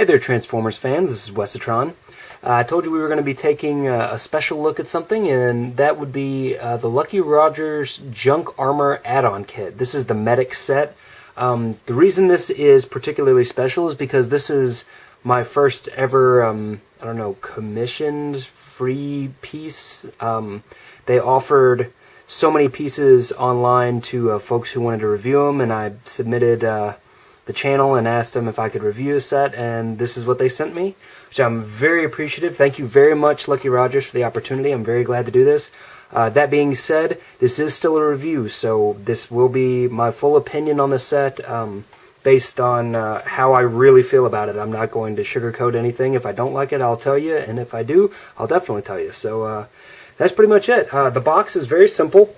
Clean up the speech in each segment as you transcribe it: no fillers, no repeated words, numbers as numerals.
Hey there, Transformers fans. This is Wesatron. I told you we were going to be taking a special look at something, and that would be the Lucky Rogers Junk Armor add-on kit. This is the Medic set. The reason this is particularly special is because this is my first ever, commissioned free piece. They offered so many pieces online to folks who wanted to review them, and I submitted the channel and asked them if I could review a set, and this is what they sent me, which I'm very appreciative. Thank you very much, Lucky Rogers, for the opportunity. I'm very glad to do this. That being said, this is still a review, so this will be my full opinion on the set based on how I really feel about it. I'm not going to sugarcoat anything. If I don't like it, I'll tell you, and if I do, I'll definitely tell you. So that's pretty much it. The box is very simple.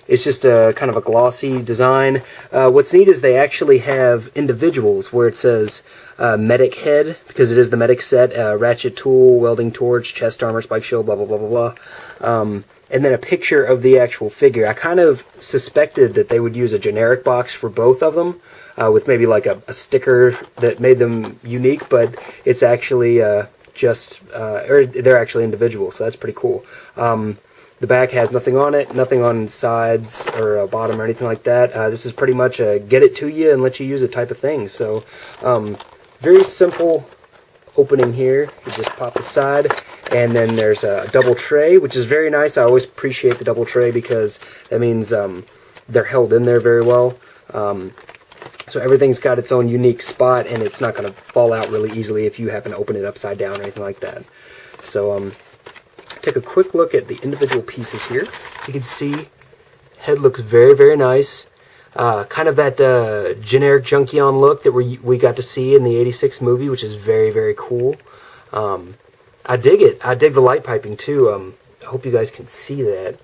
It's just a kind of a glossy design. What's neat is they actually have individuals where it says Medic Head, because it is the Medic set, ratchet tool, welding torch, chest armor, spike shield, blah, blah, blah, blah, blah. And then a picture of the actual figure. I kind of suspected that they would use a generic box for both of them, with maybe like a sticker that made them unique, but it's actually or they're actually individual, so that's pretty cool. The back has nothing on it, nothing on sides or bottom or anything like that. This is pretty much a get it to you and let you use it type of thing. So, very simple opening here. You just pop the side, and then there's a double tray, which is very nice. I always appreciate the double tray because that means they're held in there very well. So everything's got its own unique spot, and it's not going to fall out really easily if you happen to open it upside down or anything like that. So, take a quick look at the individual pieces here. So you can see, head looks very, very nice. Kind of that generic Junkion look that we got to see in the '86 movie, which is very, very cool. I dig it. I dig the light piping too. I hope you guys can see that.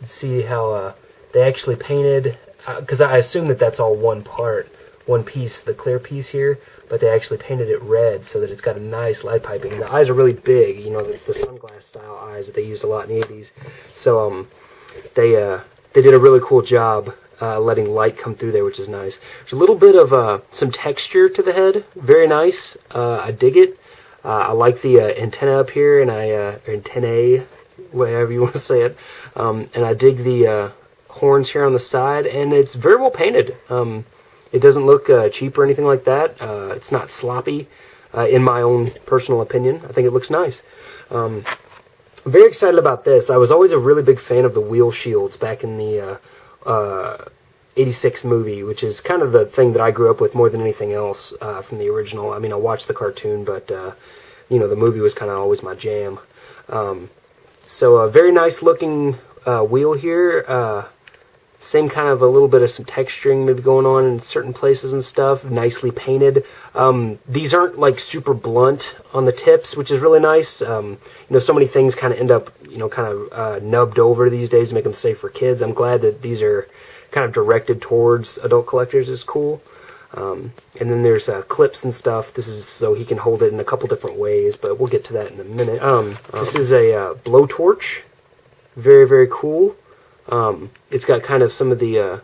See how they actually painted, because I assume that that's all one piece, the clear piece here, but they actually painted it red so that it's got a nice light piping. And the eyes are really big, you know, it's the sunglass style eyes that they used a lot in the 80s. So they did a really cool job letting light come through there, which is nice. There's a little bit of some texture to the head, very nice. I dig it. I like the antenna up here, and or antennae, whatever you want to say it. And I dig the horns here on the side, and it's very well painted. It doesn't look cheap or anything like that. It's not sloppy, in my own personal opinion. I think it looks nice. I'm very excited about this. I was always a really big fan of the wheel shields back in the '86 movie, which is kind of the thing that I grew up with more than anything else from the original. I mean, I watched the cartoon, but the movie was kind of always my jam. So a very nice looking wheel here. Same kind of a little bit of some texturing maybe going on in certain places and stuff. Nicely painted. These aren't like super blunt on the tips, which is really nice. So many things kind of end up, nubbed over these days to make them safe for kids. I'm glad that these are kind of directed towards adult collectors. Is cool. And then there's clips and stuff. This is so he can hold it in a couple different ways, but we'll get to that in a minute. This is a blowtorch. Very, very cool. It's got kind of some of the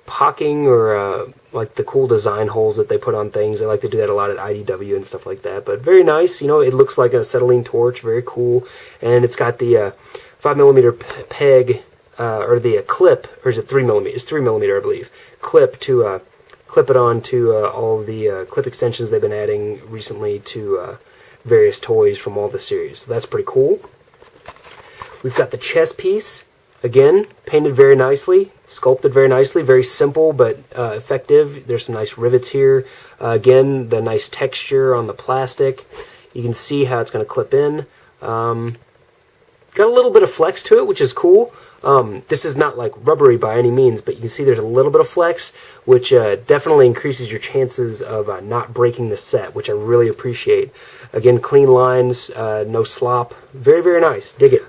pocking or like the cool design holes that they put on things. They like to do that a lot at IDW and stuff like that. But very nice. It looks like a acetylene torch. Very cool. And it's got the 5mm peg or the clip, or is it 3mm? It's 3mm, I believe. Clip to clip it on to all of the clip extensions they've been adding recently to various toys from all the series. So that's pretty cool. We've got the chest piece. Again, painted very nicely, sculpted very nicely, very simple but effective. There's some nice rivets here. Again, the nice texture on the plastic. You can see how it's going to clip in. Got a little bit of flex to it, which is cool. This is not like rubbery by any means, but you can see there's a little bit of flex, which definitely increases your chances of not breaking the set, which I really appreciate. Again, clean lines, no slop. Very, very nice. Dig it.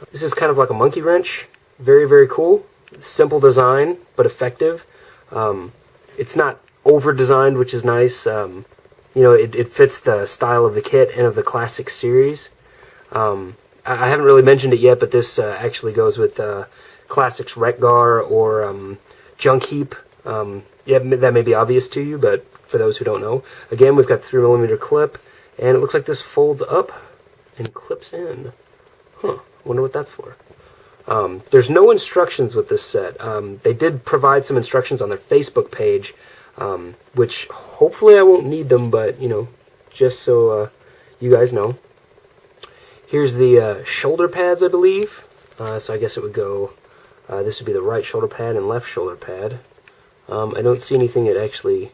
This is kind of like a monkey wrench. Very, very cool. Simple design, but effective. It's not over-designed, which is nice. It fits the style of the kit and of the classic series. I haven't really mentioned it yet, but this actually goes with Classics Wreck-Gar or Junk Heap. Yeah, that may be obvious to you, but for those who don't know. Again, we've got the 3mm clip, and it looks like this folds up and clips in. Huh, wonder what that's for. There's no instructions with this set. They did provide some instructions on their Facebook page, which hopefully I won't need them, but, you know, just so you guys know. Here's the shoulder pads, I believe. So I guess it would go, this would be the right shoulder pad and left shoulder pad. I don't see anything that actually,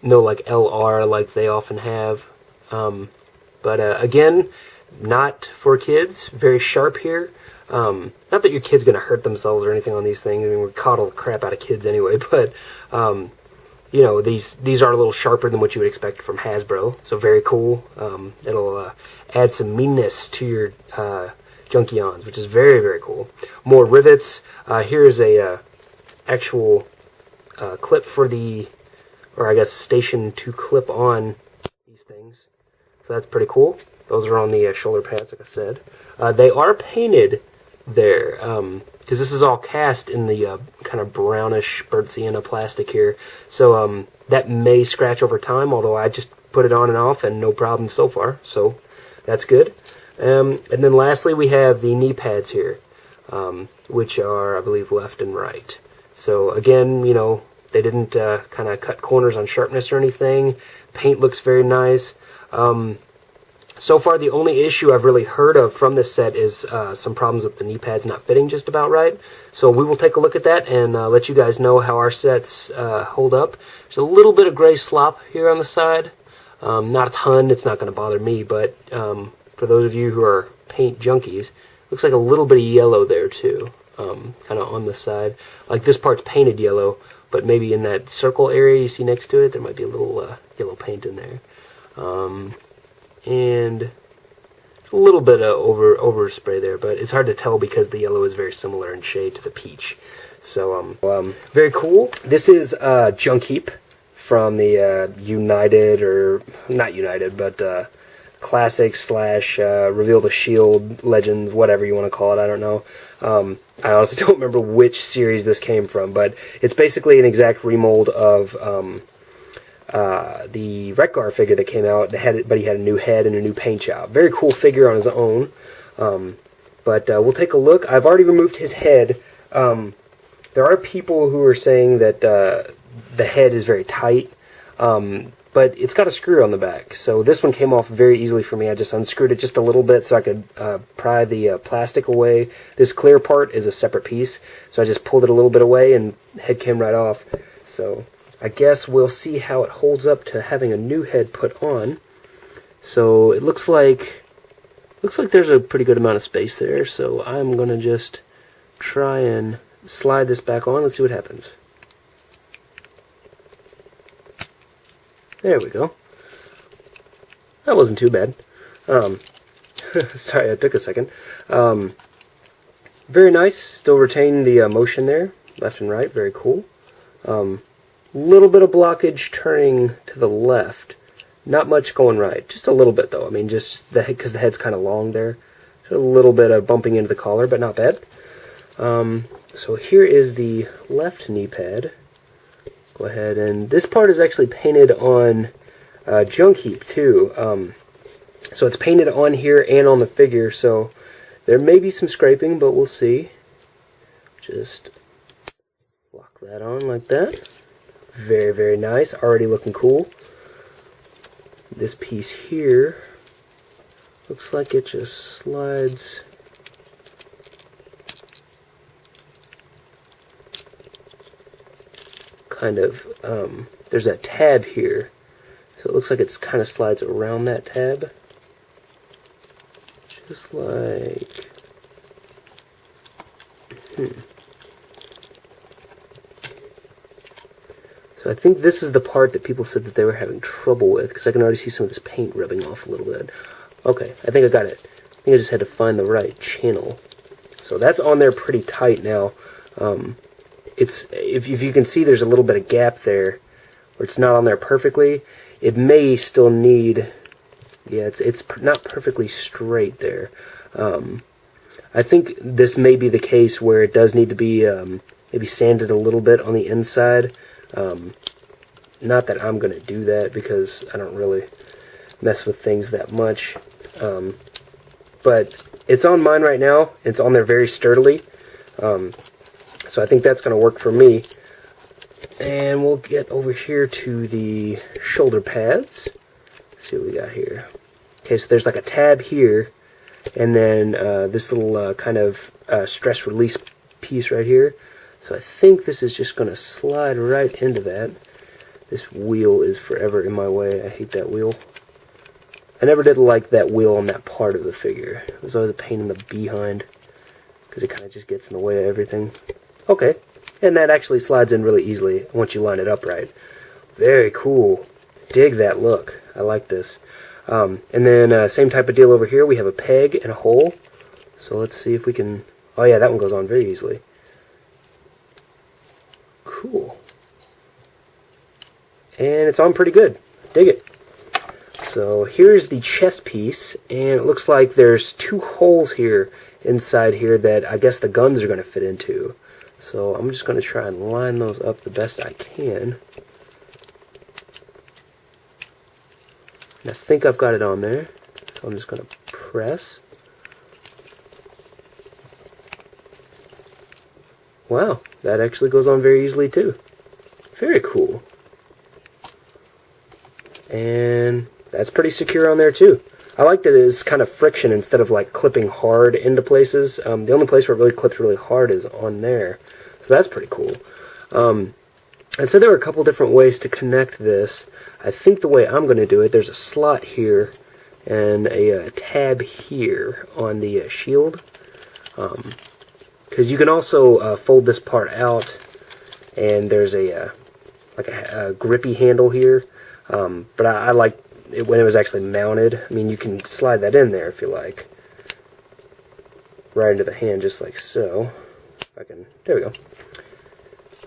no, like LR like they often have. But again, not for kids. Very sharp here. Not that your kid's going to hurt themselves or anything on these things. I mean, we coddle the crap out of kids anyway. But, you know, these are a little sharper than what you would expect from Hasbro. So very cool. It'll add some meanness to your Junkions, which is very, very cool. More rivets. Here's a actual clip for the, or I guess station to clip on these things. So that's pretty cool. Those are on the shoulder pads, like I said. They are painted there, because this is all cast in the kind of brownish burnt sienna plastic here. So that may scratch over time, although I just put it on and off and no problem so far. So that's good. And then lastly, we have the knee pads here, which are, I believe, left and right. So again, you know, they didn't kind of cut corners on sharpness or anything. Paint looks very nice. So far, the only issue I've really heard of from this set is some problems with the knee pads not fitting just about right. So we will take a look at that and let you guys know how our sets hold up. There's a little bit of gray slop here on the side. Not a ton. It's not going to bother me, but for those of you who are paint junkies, looks like a little bit of yellow there too, kind of on the side. Like this part's painted yellow, but maybe in that circle area you see next to it, there might be a little yellow paint in there. And a little bit of overspray there, but it's hard to tell because the yellow is very similar in shade to the peach. So very cool. This is Junk Heap from the United, or not United, but Classic / Reveal the Shield Legends, whatever you want to call it. I don't know. I honestly don't remember which series this came from, but it's basically an exact remold of the Wreck-Gar figure that came out, but he had a new head and a new paint job. Very cool figure on his own. But we'll take a look. I've already removed his head. There are people who are saying that the head is very tight, but it's got a screw on the back. So this one came off very easily for me. I just unscrewed it just a little bit so I could pry the plastic away. This clear part is a separate piece, so I just pulled it a little bit away and the head came right off. So I guess we'll see how it holds up to having a new head put on. So it looks like there's a pretty good amount of space there, so I'm gonna just try and slide this back on. Let's see what happens. There we go. That wasn't too bad. Sorry, it took a second. Very nice. Still retain the motion there, left and right. Very cool. Little bit of blockage turning to the left. Not much going right. Just a little bit though. I mean, just because the head's kind of long there. So a little bit of bumping into the collar, but not bad. So here is the left knee pad. Go ahead, and this part is actually painted on Junk Heap too. So it's painted on here and on the figure, so there may be some scraping, but we'll see. Just lock that on like that. Very, very nice. Already looking cool. This piece here looks like it just slides kind of, there's that tab here, so it looks like it's kind of slides around that tab, just like, So I think this is the part that people said that they were having trouble with, because I can already see some of this paint rubbing off a little bit. Okay, I think I got it. I think I just had to find the right channel. So that's on there pretty tight now. It's if you can see, there's a little bit of gap there where it's not on there perfectly. It may still need, yeah, it's not perfectly straight there. I think this may be the case where it does need to be maybe sanded a little bit on the inside. Not that I'm going to do that, because I don't really mess with things that much. But it's on mine right now. It's on there very sturdily. So I think that's going to work for me. And we'll get over here to the shoulder pads. Let's see what we got here. Okay, so there's like a tab here, and then this little kind of stress release piece right here. So I think this is just going to slide right into that. This wheel is forever in my way. I hate that wheel. I never did like that wheel on that part of the figure. It was always a pain in the behind, because it kind of just gets in the way of everything. Okay, and that actually slides in really easily once you line it up right. Very cool. Dig that look. I like this. And then same type of deal over here. We have a peg and a hole. So let's see if we can... Oh yeah, that one goes on very easily. Cool. And it's on pretty good. Dig it. So here's the chest piece, and it looks like there's 2 holes here inside here that I guess the guns are going to fit into. So I'm just going to try and line those up the best I can. And I think I've got it on there, so I'm just going to press. Wow, that actually goes on very easily too. Very cool. And that's pretty secure on there too. I like that it's kind of friction instead of like clipping hard into places. The only place where it really clips really hard is on there. So that's pretty cool. I said there were a couple different ways to connect this. I think the way I'm going to do it, there's a slot here and a tab here on the shield. Because you can also fold this part out, and there's a like a grippy handle here. But I like it when it was actually mounted. I mean, you can slide that in there if you like, right into the hand, just like so. There we go.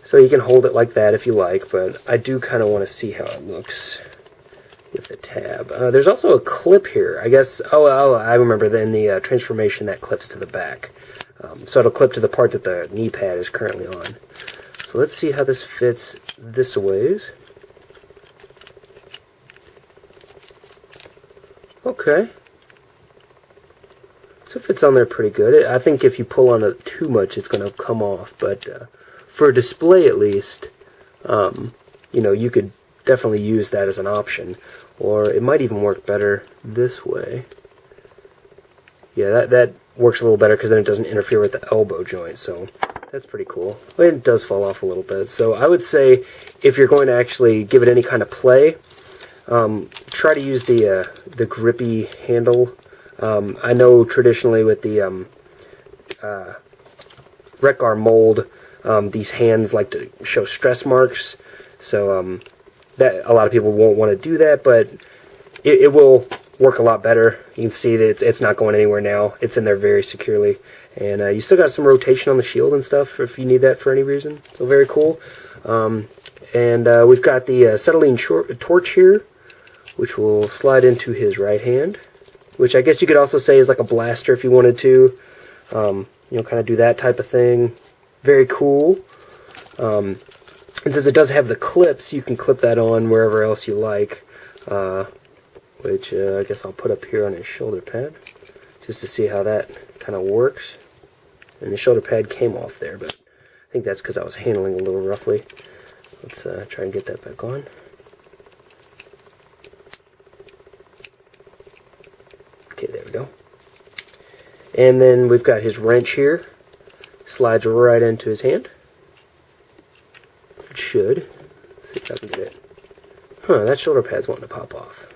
So you can hold it like that if you like, but I do kind of want to see how it looks with the tab. There's also a clip here, I guess. Oh, I remember then the transformation that clips to the back. So it'll clip to the part that the knee pad is currently on. So let's see how this fits this ways. Okay. So it fits on there pretty good. I think if you pull on it too much, it's going to come off. But for a display at least, you know, you could definitely use that as an option. Or it might even work better this way. Yeah, that works a little better because then it doesn't interfere with the elbow joint. So that's pretty cool. But it does fall off a little bit. So I would say if you're going to actually give it any kind of play, try to use the grippy handle. I know traditionally with the Wreck-Gar mold, these hands like to show stress marks, so that a lot of people won't want to do that, but it will work a lot better. You can see that it's not going anywhere now. It's in there very securely, and you still got some rotation on the shield and stuff if you need that for any reason. So very cool. And we've got the acetylene torch here, which will slide into his right hand, which I guess you could also say is like a blaster if you wanted to, you know, kind of do that type of thing. Very cool. And since it does have the clips, you can clip that on wherever else you like, which I guess I'll put up here on his shoulder pad, just to see how that kind of works. And the shoulder pad came off there, but I think that's because I was handling a little roughly. Let's try and get that back on. Okay, there we go. And then we've got his wrench here. Slides right into his hand. It should. Let's see if I can get it. Huh, that shoulder pad's wanting to pop off.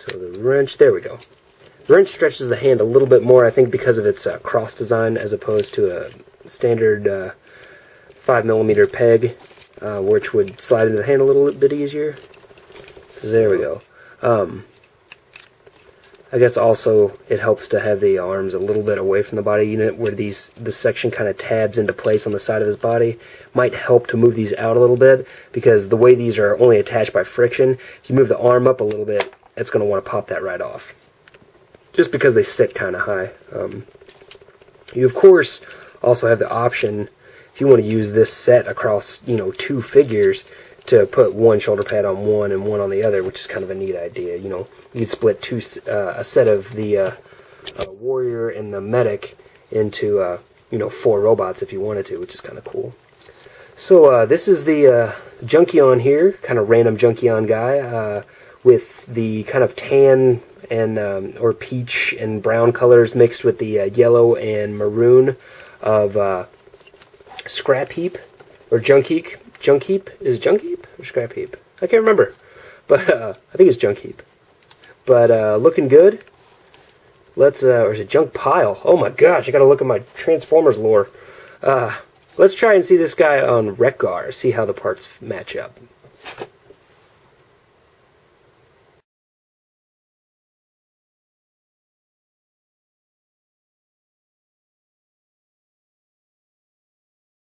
So the wrench, there we go. The wrench stretches the hand a little bit more, I think because of its cross design as opposed to a standard 5mm peg, which would slide into the hand a little bit easier. So there we go. I guess also it helps to have the arms a little bit away from the body unit, where this section kind of tabs into place on the side of his body. Might help to move these out a little bit, because the way these are only attached by friction, if you move the arm up a little bit, it's going to want to pop that right off. Just because they sit kind of high. You of course also have the option, if you want to use this set across, you know, 2 figures to put one shoulder pad on one and one on the other, which is kind of a neat idea. You know, you could split a set of the warrior and the medic into you know, 4 robots if you wanted to, which is kind of cool. So this is the Junkion here, kind of random Junkion guy with the kind of tan and or peach and brown colors mixed with the yellow and maroon of Scrap Heap or Junk Heap. Junk Heap? Is it Junk Heap or Scrap Heap? I can't remember, but I think it's Junk Heap. But looking good. Let's or is it Junk Pile? Oh my gosh, I gotta look at my Transformers lore. Let's try and see this guy on Wreck-Gar, see how the parts match up.